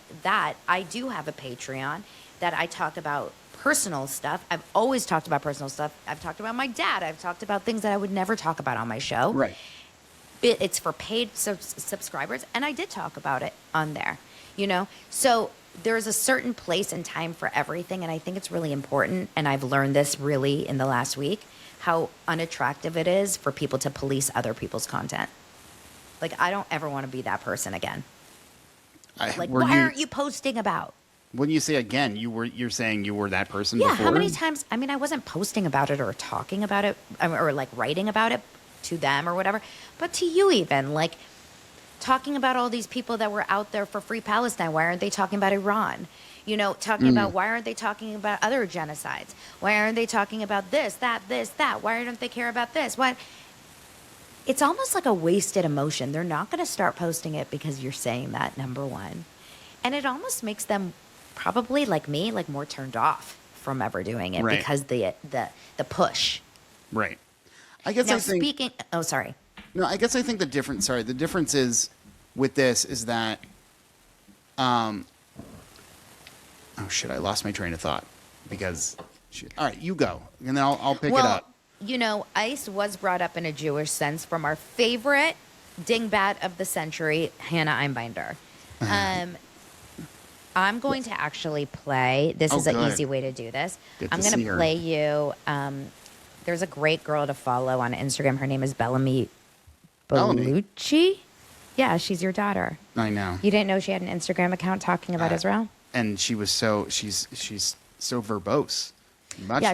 I do have a Patreon that I talk about personal stuff. I've always talked about personal stuff. I've talked about my dad. I've talked about things that I would never talk about on my show. Right. It's for paid subscribers, and I did talk about it on there, So there's a certain place and time for everything, and I think it's really important, and I've learned this really in the last week, how unattractive it is for people to police other people's content. Like, I don't ever want to be that person again. Like, why aren't you posting about? When you say again, you're saying you were that person Yeah, before? how many times? I mean, I wasn't posting about it or talking about it or like writing about it to them or whatever, but to you even, like talking about all these people that were out there for free Palestine. Why aren't they talking about Iran? You know, talking about why aren't they talking about other genocides? Why aren't they talking about this, that? Why don't they care about this? Why? It's almost like a wasted emotion. They're not going to start posting it because you're saying that, number one. And it almost makes them probably, like me, like more turned off from ever doing it because the push. Right. I guess now, I think, speaking, oh, sorry. No, I guess I think the difference is with this is that, oh shit, I lost my train of thought because, all right, you go, and then I'll pick it up. You know, ICE was brought up in a Jewish sense from our favorite dingbat of the century, Hannah Einbinder. I'm going to actually play. This is an easy way to do this. I'm going to play you. There's a great girl to follow on Instagram. Her name is Bellamy Bellucci. Yeah, she's your daughter. I know. You didn't know she had an Instagram account talking about Israel? And she was she's so verbose.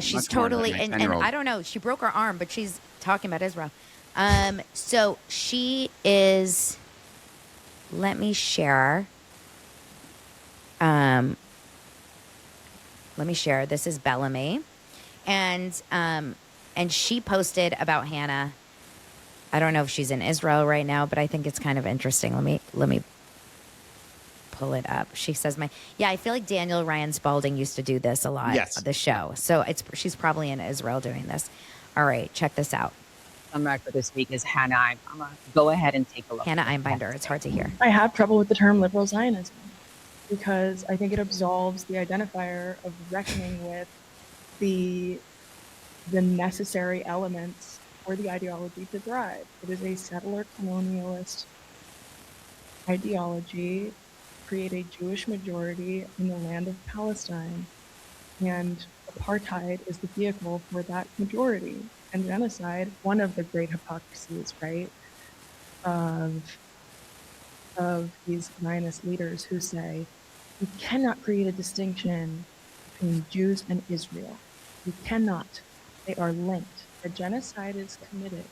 She's totally, and I don't know, she broke her arm, but she's talking about Israel. So she is, let me share. This is Bellamy. And she posted about Hannah. I don't know if she's in Israel right now, but I think it's kind of interesting. Let me pull it up. She says, I feel like Daniel Ryan Spalding used to do this a lot. Yes. The show. So she's probably in Israel doing this. All right, check this out. America this week is Hannah. I'm going to go ahead and take a look. Hannah Einbinder. It's hard to hear. I have trouble with the term liberal Zionism because I think it absolves the identifier of reckoning with the necessary elements for the ideology to thrive. It is a settler colonialist ideology, create a Jewish majority in the land of Palestine, and apartheid is the vehicle for that majority. And genocide, one of the great hypocrisies, right, of these Zionist leaders who say, we cannot create a distinction between Jews and Israel. We cannot. They are linked. A genocide is committed,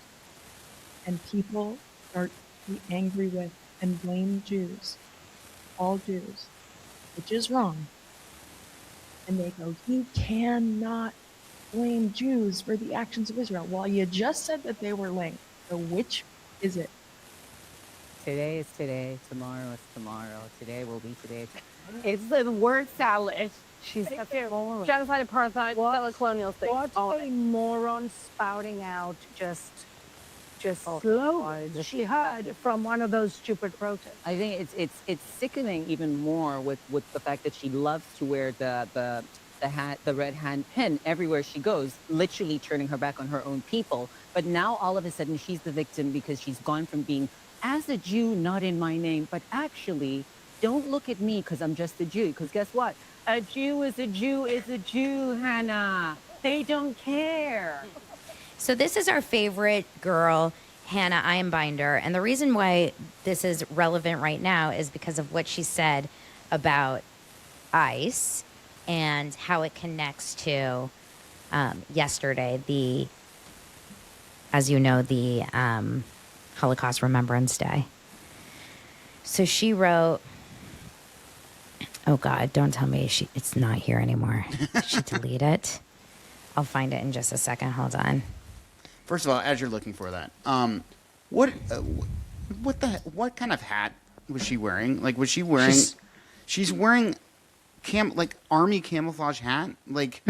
and people start to be angry with and blame Jews, all Jews, which is wrong. And they go, you cannot blame Jews for the actions of Israel. Well, you just said that they were linked. So which is it? Today is today. Tomorrow is tomorrow. Today will be today. It's the word salad. She's a moron. Genocide, apartheid, settler colonial state. What a moron spouting out just slogans she heard from one of those stupid protests. I think it's sickening even more with the fact that she loves to wear the red hand pin everywhere she goes, literally turning her back on her own people. But now all of a sudden she's the victim because she's gone from being as a Jew, not in my name, but actually don't look at me because I'm just a Jew. Because guess what? A Jew is a Jew is a Jew, Hannah. They don't care. So this is our favorite girl, Hannah Einbinder. And the reason why this is relevant right now is because of what she said about ICE and how it connects to yesterday, as you know, the Holocaust Remembrance Day. So she wrote, oh God, don't tell me it's not here anymore. Did she delete it? I'll find it in just a second. Hold on. First of all, as you're looking for that, what kind of hat was she wearing? Like, was she wearing? She's wearing army camouflage hat. Like,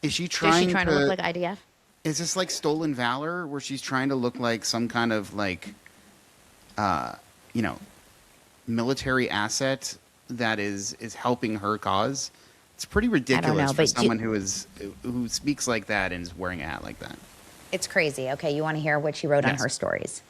is she trying to look like IDF? Is this like stolen valor, where she's trying to look like some kind of military asset that is helping her cause? It's pretty ridiculous for someone who speaks like that and is wearing a hat like that. It's crazy. Okay, you want to hear what she wrote on her stories?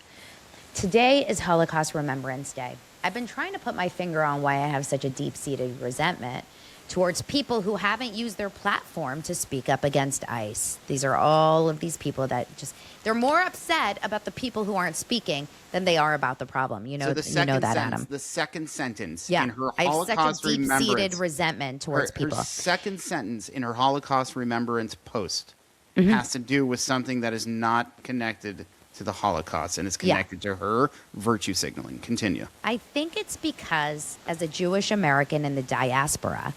Today is Holocaust Remembrance Day. I've been trying to put my finger on why I have such a deep-seated resentment towards people who haven't used their platform to speak up against ICE. These are all of these people that just, they're more upset about the people who aren't speaking than they are about the problem. You know, So the you know second that, sentence, Adam. the second sentence Yeah, in her I have such Holocaust a deep-seated remembrance, resentment towards her people. second sentence in her Holocaust remembrance post Mm-hmm. has to do with something that is not connected to the Holocaust and is Yeah. connected to her virtue signaling. Continue. I think it's because, as a Jewish American in the diaspora,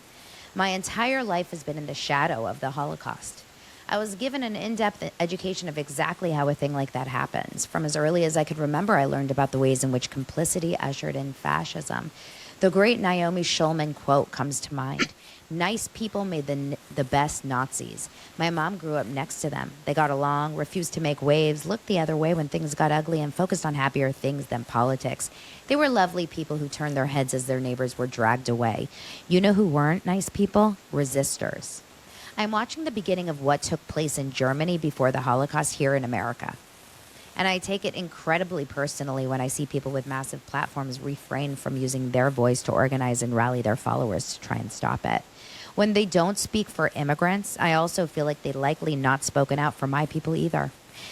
my entire life has been in the shadow of the Holocaust. I was given an in-depth education of exactly how a thing like that happens. From as early as I could remember, I learned about the ways in which complicity ushered in fascism. The great Naomi Schulman quote comes to mind. Nice people made the best Nazis. My mom grew up next to them. They got along, refused to make waves, looked the other way when things got ugly, and focused on happier things than politics. They were lovely people who turned their heads as their neighbors were dragged away. You know who weren't nice people? Resistors. I'm watching the beginning of what took place in Germany before the Holocaust here in America. And I take it incredibly personally when I see people with massive platforms refrain from using their voice to organize and rally their followers to try and stop it. When they don't speak for immigrants, I also feel like they likely not spoken out for my people either.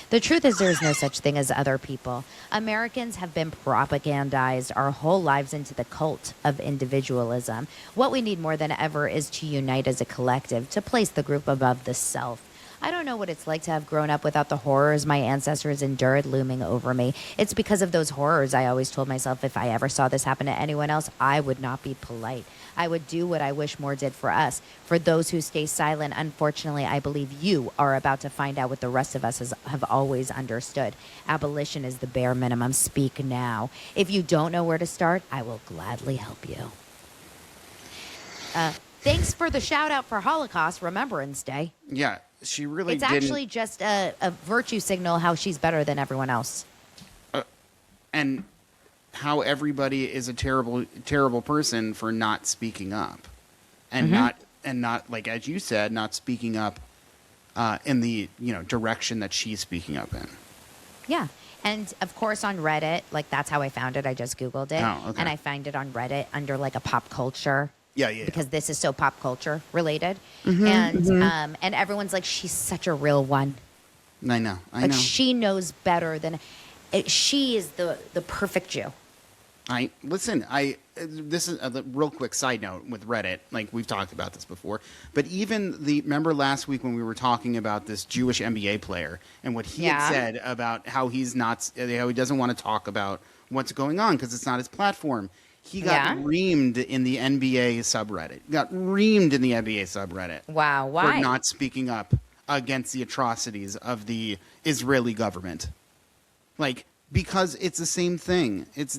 The truth is there is no such thing as other people. Americans have been propagandized our whole lives into the cult of individualism. What we need more than ever is to unite as a collective, to place the group above the self. I don't know what it's like to have grown up without the horrors my ancestors endured looming over me. It's because of those horrors I always told myself if I ever saw this happen to anyone else, I would not be polite. I would do what I wish more did for us. For those who stay silent, unfortunately, I believe you are about to find out what the rest of us have always understood. Abolition is the bare minimum. Speak now. If you don't know where to start, I will gladly help you. Thanks for the shout out for Holocaust Remembrance Day. Yeah, she really It's didn't. actually just a virtue signal how she's better than everyone else. And how everybody is a terrible person for not speaking up, and not like, as you said, not speaking up in the direction that she's speaking up in. Yeah. And of course on Reddit, like that's how I found it. I just Googled it. Oh, okay. And I find it on Reddit under like a pop culture. Yeah. Because this is so pop culture related. And everyone's like, she's such a real one. I know. Like she knows better than she is the perfect Jew. This is a real quick side note with Reddit. Like, we've talked about this before, but even remember last week when we were talking about this Jewish NBA player and what he had said about how he doesn't want to talk about what's going on because it's not his platform. He got reamed in the NBA subreddit. Wow, why? For not speaking up against the atrocities of the Israeli government. Like, because it's the same thing. It's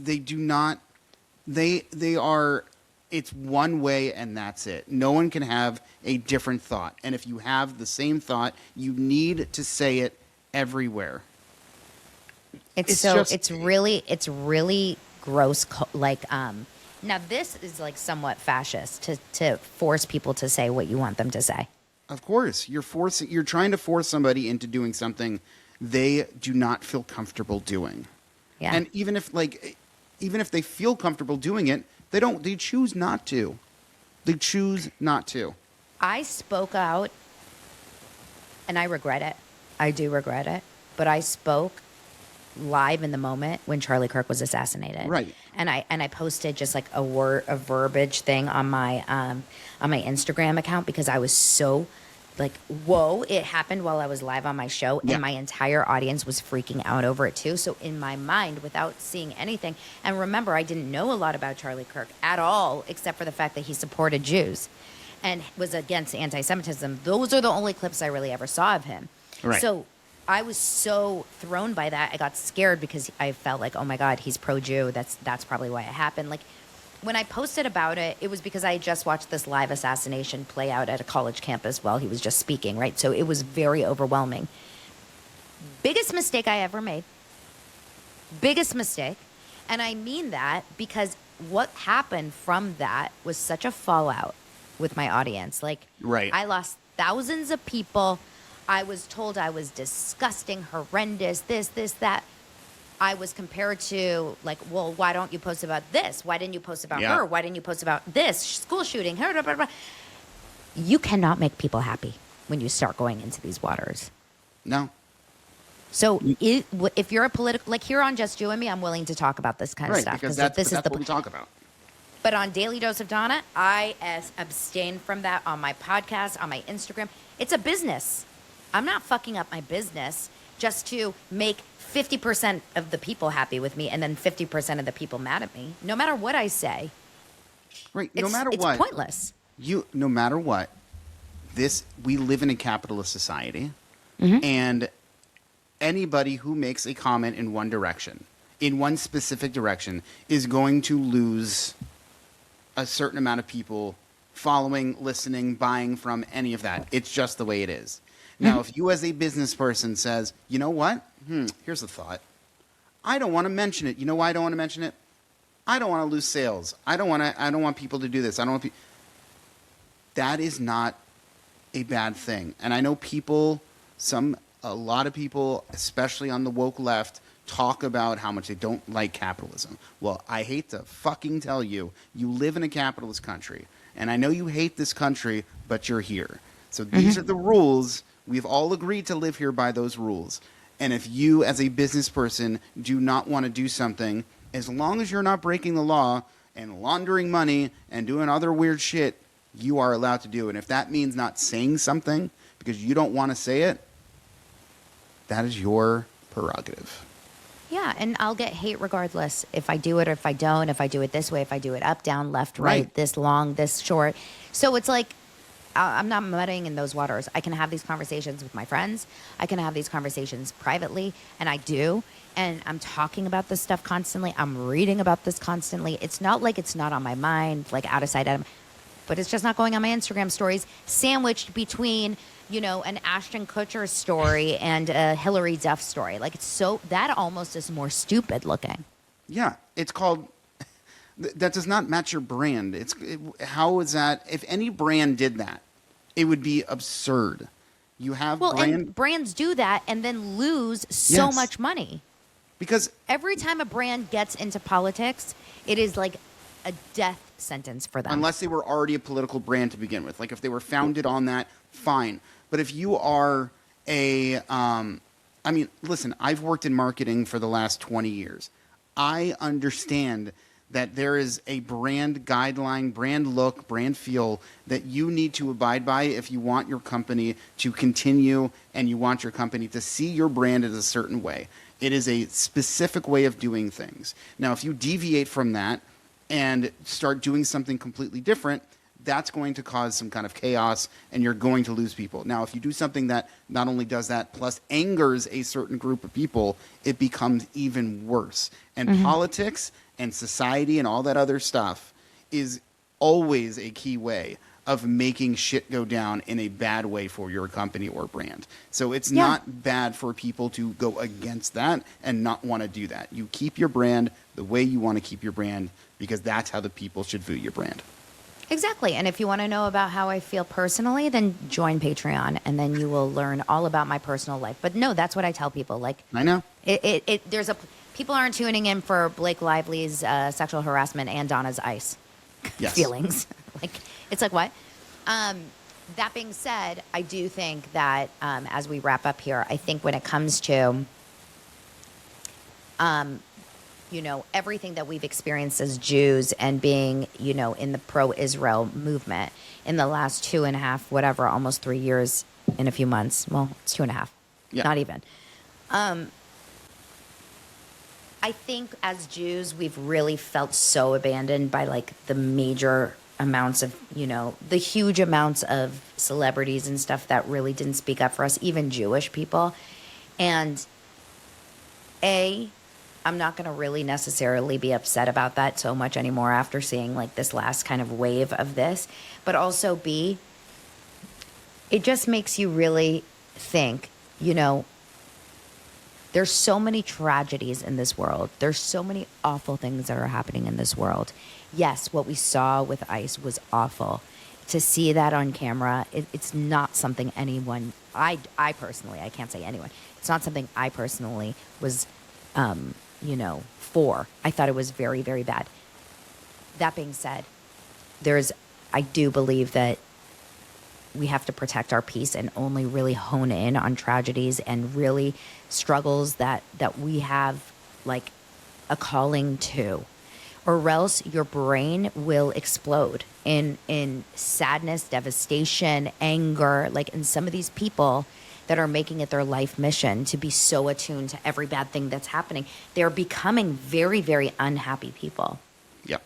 one way and that's it. No one can have a different thought. And if you have the same thought, you need to say it everywhere. It's really gross. Now this is like somewhat fascist to force people to say what you want them to say. Of course, you're trying to force somebody into doing something they do not feel comfortable doing. Yeah. And even if they feel comfortable doing it, they choose not to. They choose not to. I spoke out and I regret it. I do regret it, but I spoke live in the moment when Charlie Kirk was assassinated. Right. And I posted just like a verbiage thing on my Instagram account because I was so like, whoa, it happened while I was live on my show and my entire audience was freaking out over it too. So in my mind, without seeing anything, and remember, I didn't know a lot about Charlie Kirk at all, except for the fact that he supported Jews and was against anti-Semitism. Those are the only clips I really ever saw of him. Right. So I was so thrown by that. I got scared because I felt like, oh my God, he's pro-Jew. That's probably why it happened. Like, when I posted about it, it was because I had just watched this live assassination play out at a college campus while he was just speaking, right? So it was very overwhelming. Biggest mistake I ever made. Biggest mistake. And I mean that because what happened from that was such a fallout with my audience. Like, right. I lost thousands of people. I was told I was disgusting, horrendous, this, that. I was compared to, like, well, why don't you post about this? Why didn't you post about Yeah. her? Why didn't you post about this school shooting? Her, blah, blah, blah. You cannot make people happy when you start going into these waters. No. So if you're a political, like here on Just You and Me, I'm willing to talk about this kind of Right, stuff because this that's is the what we talk about. But on Daily Dose of Donna, I abstain from that on my podcast, on my Instagram. It's a business. I'm not fucking up my business just to make 50% of the people happy with me and then 50% of the people mad at me. No matter what I say, Right. No matter it's what. pointless. No matter what, we live in a capitalist society, Mm-hmm. and anybody who makes a comment in one direction, in one specific direction, is going to lose a certain amount of people following, listening, buying from any of that. It's just the way it is. Now, if you as a business person says, you know what? Here's a thought. I don't want to mention it. You know why I don't want to mention it? I don't want to lose sales. I don't want people to do this. That is not a bad thing. And I know a lot of people, especially on the woke left, talk about how much they don't like capitalism. Well, I hate to fucking tell you, you live in a capitalist country. And I know you hate this country, but you're here. So these are the rules. We've all agreed to live here by those rules. And if you, as a business person, do not want to do something, as long as you're not breaking the law and laundering money and doing other weird shit, you are allowed to do it. And if that means not saying something because you don't want to say it, that is your prerogative. Yeah, and I'll get hate regardless if I do it or if I don't, if I do it this way, if I do it up, down, left, right, this long, this short. So it's like, I'm not mudding in those waters. I can have these conversations with my friends. I can have these conversations privately, and I do. And I'm talking about this stuff constantly. I'm reading about this constantly. It's not like it's not on my mind, like out of sight, out of mind. But it's just not going on my Instagram stories, sandwiched between, an Ashton Kutcher story and a Hillary Duff story. Like, that almost is more stupid looking. Yeah, it's called... That does not match your brand. How is that? If any brand did that, it would be absurd. You have and brands do that and then lose so Yes. much money. Because Every time a brand gets into politics, it is like a death sentence for them. unless they were already a political brand to begin with. Like if they were founded on that, fine. But if you are listen, I've worked in marketing for the last 20 years. I understand that there is a brand guideline, brand look, brand feel that you need to abide by if you want your company to continue and you want your company to see your brand as a certain way. It is a specific way of doing things. Now, if you deviate from that and start doing something completely different, that's going to cause some kind of chaos and you're going to lose people. Now, if you do something that not only does that, plus angers a certain group of people, it becomes even worse. And politics and society and all that other stuff is always a key way of making shit go down in a bad way for your company or brand. So it's not bad for people to go against that and not want to do that. You keep your brand the way you want to keep your brand because that's how the people should view your brand. Exactly. And if you want to know about how I feel personally, then join Patreon and then you will learn all about my personal life. But no, that's what I tell people. Like, I know. People aren't tuning in for Blake Lively's sexual harassment and Donna's ice feelings. It's like, what? That being said, I do think that as we wrap up here, I think when it comes to, everything that we've experienced as Jews and being, in the pro-Israel movement in the last 2.5, almost 3 years in a few months. Well, it's 2.5, not even. I think as Jews, we've really felt so abandoned by like the major amounts of, the huge amounts of celebrities and stuff that really didn't speak up for us, even Jewish people. And I'm not going to really necessarily be upset about that so much anymore after seeing like this last kind of wave of this. But also B, it just makes you really think, there's so many tragedies in this world. There's so many awful things that are happening in this world. Yes, what we saw with ICE was awful. To see that on camera, it's not something I personally, I can't say anyone, it's not something I personally was for. I thought it was very, very bad. That being said, I do believe that we have to protect our peace and only really hone in on tragedies and really struggles that we have like a calling to, or else your brain will explode in sadness, devastation, anger. Like, in some of these people that are making it their life mission to be so attuned to every bad thing that's happening, they're becoming very, very unhappy people. Yep.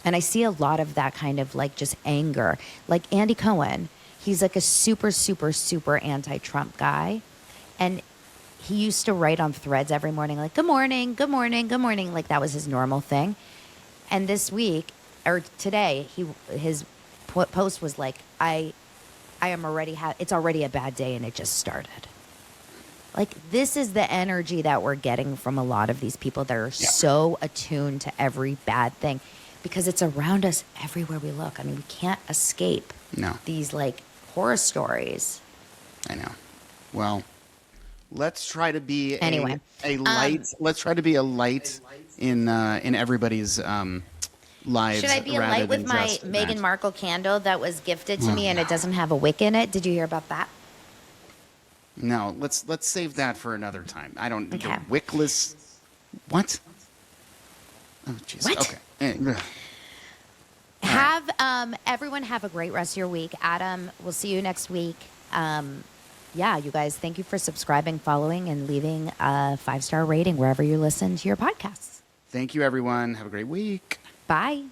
And I see a lot of that kind of like just anger. Like Andy Cohen, he's like a super, super, super anti-Trump guy. And he used to write on Threads every morning, like, good morning, good morning, good morning. Like that was his normal thing. And this week, or today, his post was like, I am already, it's already a bad day and it just started. Like, this is the energy that we're getting from a lot of these people that are so attuned to every bad thing. Because it's around us everywhere we look. I mean, we can't escape these like horror stories. I know. Well, let's try to be anyway a light. Let's try to be a light in everybody's lives. Should I be a light with my Meghan Markle candle that was gifted to me and it doesn't have a wick in it? Did you hear about that? No. Let's save that for another time. I don't. Okay. The wickless. What? Oh, jeez. What? Okay. Everyone have a great rest of your week. Adam, we'll see you next week. You guys, thank you for subscribing, following, and leaving a 5-star rating wherever you listen to your podcasts. Thank you, everyone. Have a great week. Bye.